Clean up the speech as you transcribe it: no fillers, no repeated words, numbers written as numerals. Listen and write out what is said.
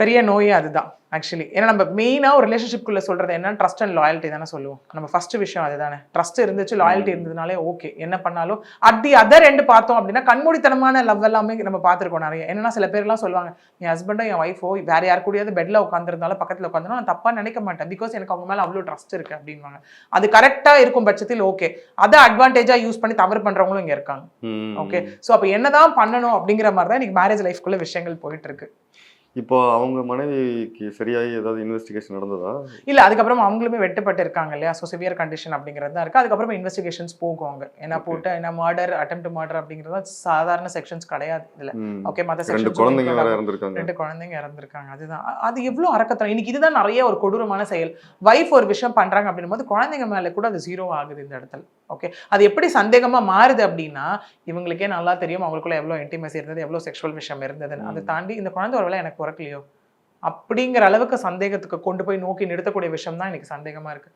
பெரிய நோயே அதுதான் ஆக்சுவலி. ஏன்னா நம்ம மெயினா ஒரு ரிலேஷன்ஷிப்குள்ள சொல்றது என்ன, ட்ரஸ்ட் அண்ட் லாயல்ட்டி தானே சொல்லுவோம். நம்ம ஃபர்ஸ்ட் விஷயம் அதுதானே. ட்ரஸ்ட் இருந்துச்சு, லாயல்ட்டி இருந்ததுனாலே ஓகே. என்ன பண்ணாலும் அட் தி அதர் எண்ட் பார்த்தோம் அப்படின்னா கண்மூடித்தனமான லவ் எல்லாமே நம்ம பார்த்துருக்கோம் நிறைய. என்னன்னா சில பேர்லாம் சொல்லுவாங்க, என் ஹஸ்பண்டோ என் ஒய்ஃபோ வேற யார் கூடயாவது பெட்ல உட்காந்துருந்தாலும் பக்கத்துல உட்காந்துனா நான் தப்பா நினைக்க மாட்டேன். பிகாஸ் எனக்கு அவங்க மேல அவ்வளோ ட்ரஸ்ட் இருக்கு அப்படின்வாங்க. அது கரெக்டா இருக்கும் பட்சத்தில் ஓகே. அதை அட்வான்டேஜா யூஸ் பண்ணி தவறு பண்றவங்களும் இங்க இருக்காங்க. ஓகே. ஸோ அப்போ என்னதான் பண்ணணும் அப்படிங்கிற மாதிரி தான் இன்னைக்கு மேரேஜ் லைஃப்குள்ள விஷயங்கள் போயிட்டு இருக்கு. இப்போ அவங்க மனைவிக்கு சரியாகி ஏதாவது இன்வெஸ்டிகேஷன் நடந்ததா? இல்ல அதுக்கப்புறம் அவங்களுமே வெட்டப்பட்டு இருக்காங்க இல்லையா? ஸோ சிவியர் கண்டிஷன் அப்படிங்கிறது தான் இருக்கு. அதுக்கப்புறம் இன்வெஸ்டிகேஷன்ஸ் போகுவாங்க. ஏன்னா போட்டு என்ன மர்டர், அட்டெம்ப்ட் மர்டர் அப்படிங்கிறது சாதாரண செக்ஷன்ஸ் கிடையாது இதுல. ஓகே, மற்ற செக்ஷன்ஸ் 2 குழந்தைங்க வேற இறந்திருக்காங்க. 2 குழந்தைங்க இறந்திருக்காங்க. அதுதான் அது எவ்வளவு அரக்கத்தனம். இன்னைக்கு இதுதான் நிறைய ஒரு கொடூரமான செயல். வைஃப் ஒரு விஷயம் பண்றாங்க அப்படின்னும் போது குழந்தைங்க மேல கூட அது ஜீரோ ஆகுது இந்த இடத்துல. ஓகே, அது எப்படி சந்தேகமா மாறுது அப்படின்னா இவங்களுக்கே நல்லா தெரியும் அவங்களுக்குள்ள எவ்வளவு இன்டிமேசி இருந்தது, எவ்வளவு செக்ஷுவல் விஷயம் இருந்ததுன்னு. அதை தாண்டி இந்த குழந்தை ஒருவேளை எனக்கு பிறக்கலையோ அப்படிங்கிற அளவுக்கு சந்தேகத்துக்கு கொண்டு போய் நோக்கி நிறுத்தக்கூடிய விஷயம் தான் இன்னைக்கு சந்தேகமா இருக்கு.